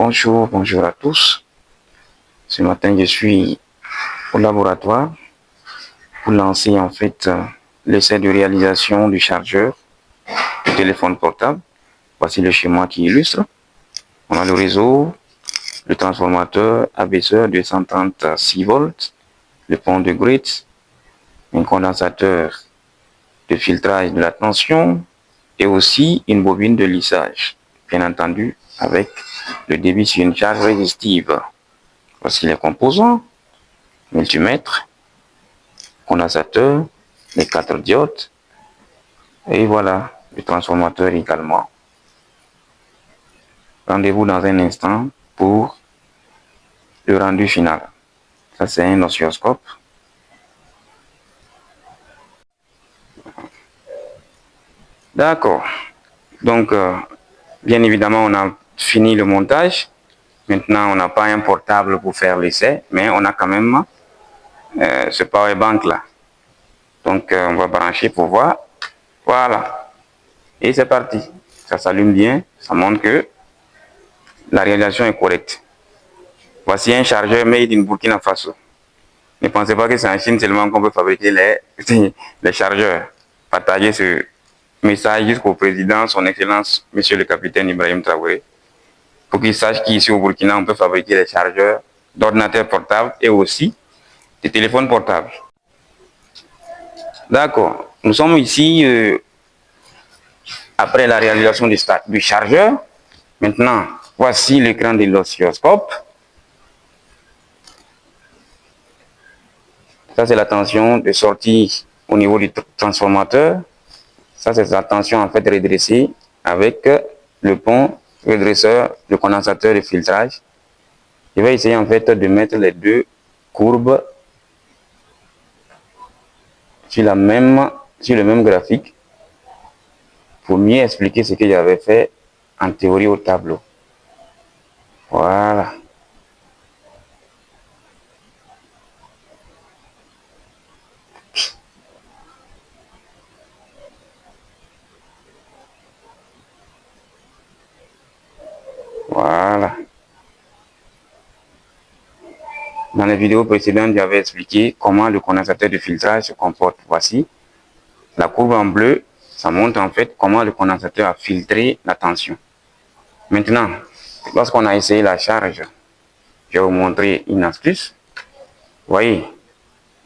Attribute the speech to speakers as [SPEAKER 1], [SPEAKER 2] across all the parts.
[SPEAKER 1] Bonjour à tous. Ce matin, je suis au laboratoire pour lancer en fait l'essai de réalisation du chargeur du téléphone portable. Voici le schéma qui illustre. On a le réseau, le transformateur abaisseur de 136 volts, le pont de grid, un condensateur de filtrage de la tension et aussi une bobine de lissage, bien entendu avec le débit sur une charge résistive. Voici les composants: multimètre, condensateur, les 4 diodes et voilà le transformateur également. Rendez-vous dans un instant pour le rendu final. Ça, c'est un oscilloscope. D'accord. Donc, bien évidemment, on a fini le montage. Maintenant, on n'a pas un portable pour faire l'essai, mais on a quand même ce power bank là. Donc, on va brancher pour voir. Voilà. Et c'est parti. Ça s'allume bien. Ça montre que la réalisation est correcte. Voici un chargeur made in Burkina Faso. Ne pensez pas que c'est en Chine seulement qu'on peut fabriquer les chargeurs. Partagez ce message jusqu'au président, son excellence, monsieur le capitaine Ibrahim Traoré, pour qu'il sache qu'ici au Burkina, on peut fabriquer des chargeurs d'ordinateurs portables et aussi des téléphones portables. D'accord. Nous sommes ici après la réalisation du chargeur. Maintenant, voici l'écran de l'oscilloscope. Ça, c'est la tension de sortie au niveau du transformateur. Ça, c'est la tension en fait redressée avec le pont redresseur, le condensateur de filtrage. Je vais essayer en fait de mettre les deux courbes sur le même graphique pour mieux expliquer ce que j'avais fait en théorie au tableau. Voilà. Voilà. Dans les vidéos précédentes, j'avais expliqué comment le condensateur de filtrage se comporte. Voici la courbe en bleu. Ça montre en fait comment le condensateur a filtré la tension. Maintenant, lorsqu'on a essayé la charge, je vais vous montrer une astuce. Vous voyez,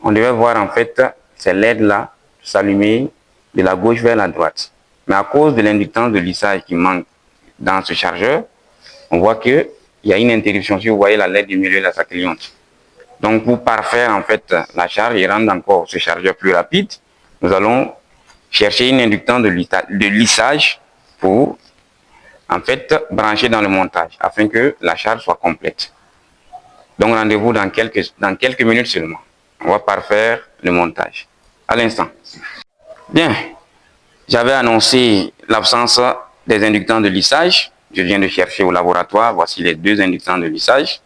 [SPEAKER 1] on devait voir en fait ces LED là s'allumer de la gauche vers la droite. Mais à cause de l'inductance de lissage qui manque dans ce chargeur, on voit qu'il y a une interruption. Si vous voyez la LED du milieu là, ça clignote. Donc pour parfaire en fait la charge et rendre encore ce chargeur plus rapide, nous allons chercher une inductance de lissage pour en fait brancher dans le montage afin que la charge soit complète. Donc rendez-vous dans quelques minutes seulement. On va parfaire le montage. À l'instant. Bien, j'avais annoncé l'absence des inductants de lissage. Je viens de chercher au laboratoire. Voici les deux inductants de lissage.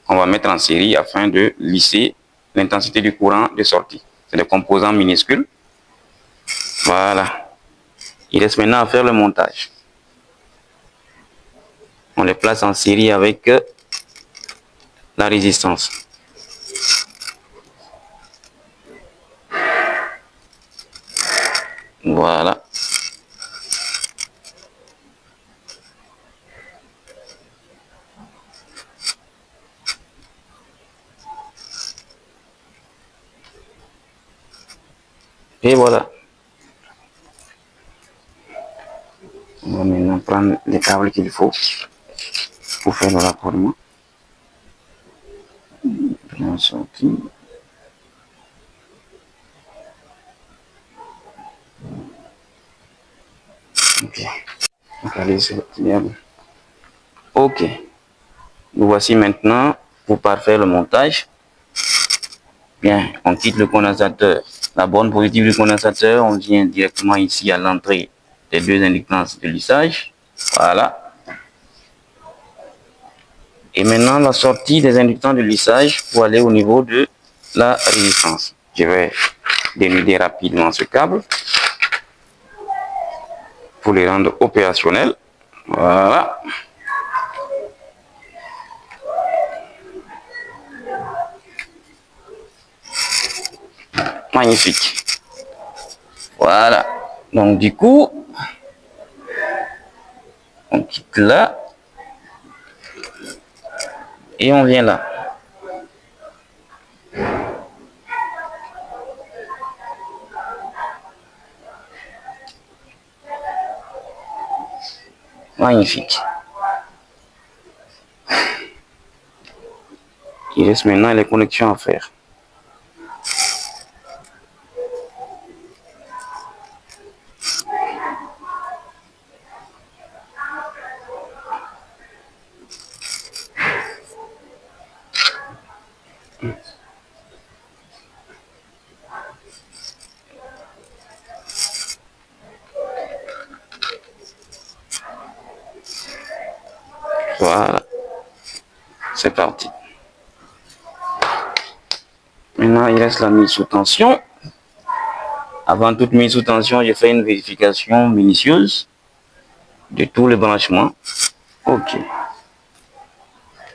[SPEAKER 1] On va mettre en série afin de lisser l'intensité du courant de sortie. C'est des composants minuscules. Voilà. Il reste maintenant à faire le montage. On les place en série avec la résistance. Voilà. Et voilà. On va maintenant prendre les câbles qu'il faut pour faire le raccordement. Bien sorti. Ok. Donc allez, c'est bien. Ok. Nous voici maintenant pour parfaire le montage. Bien, on quitte le condensateur. La borne positive du condensateur, on vient directement ici à l'entrée des deux inductances de lissage. Voilà. Et maintenant, la sortie des inductants de lissage pour aller au niveau de la résistance. Je vais dénuder rapidement ce câble pour les rendre opérationnels. Voilà. Magnifique. Voilà. Donc du coup, on quitte là. Et on vient là. Magnifique. Il reste maintenant les connexions à faire. Voilà. C'est parti. Maintenant, il reste la mise sous tension. Avant toute mise sous tension, je fais une vérification minutieuse de tous les branchements. OK.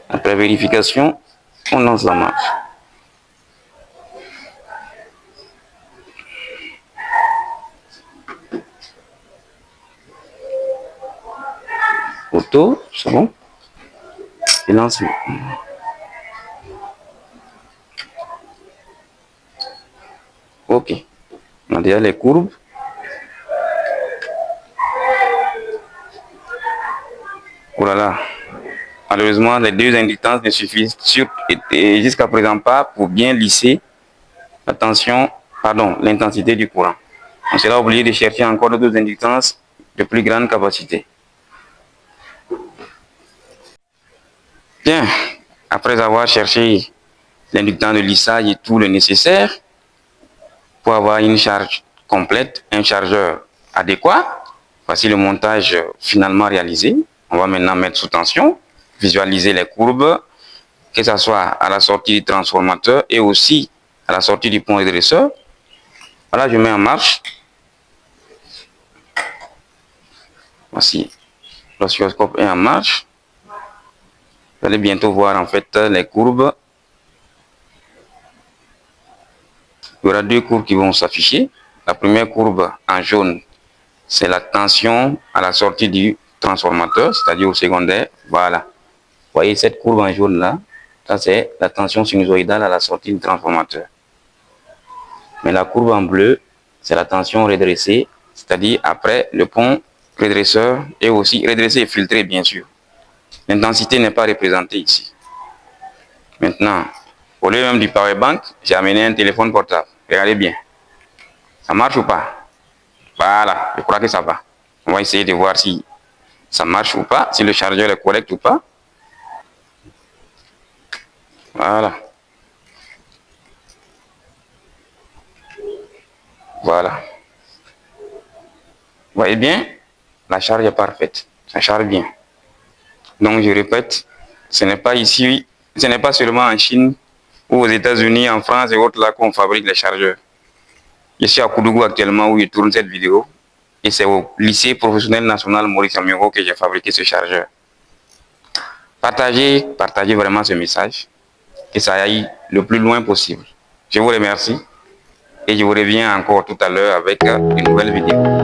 [SPEAKER 1] Après vérification, on lance la marche. Auto, c'est bon. Et lance. OK. On a déjà les courbes. Oh là là. Malheureusement, les deux inductances ne suffisent jusqu'à présent pas pour bien lisser la tension, pardon, l'intensité du courant. On sera obligé de chercher encore d'autres inductances de plus grande capacité. Bien, après avoir cherché l'inductant de lissage et tout le nécessaire pour avoir une charge complète, un chargeur adéquat, voici le montage finalement réalisé. On va maintenant mettre sous tension, visualiser les courbes, que ce soit à la sortie du transformateur et aussi à la sortie du pont redresseur. Voilà, je mets en marche. Voici, l'oscilloscope est en marche. Vous allez bientôt voir en fait les courbes. Il y aura deux courbes qui vont s'afficher. La première courbe en jaune, c'est la tension à la sortie du transformateur, c'est-à-dire au secondaire. Voilà. Vous voyez cette courbe en jaune là, ça c'est la tension sinusoïdale à la sortie du transformateur. Mais la courbe en bleu, c'est la tension redressée, c'est-à-dire après le pont redresseur et aussi redressé et filtré bien sûr. L'intensité n'est pas représentée ici. Maintenant, au lieu même du power bank, j'ai amené un téléphone portable. Regardez bien. Ça marche ou pas? Voilà, je crois que ça va. On va essayer de voir si ça marche ou pas, si le chargeur est correct ou pas. Voilà. Voilà. Vous voyez bien, la charge est parfaite. Ça charge bien. Donc, je répète, ce n'est pas ici, ce n'est pas seulement en Chine ou aux États-Unis, en France et autres là qu'on fabrique les chargeurs. Je suis à Koudougou actuellement où je tourne cette vidéo et c'est au lycée professionnel national Maurice Amiro que j'ai fabriqué ce chargeur. Partagez vraiment ce message, que ça aille le plus loin possible. Je vous remercie et je vous reviens encore tout à l'heure avec une nouvelle vidéo.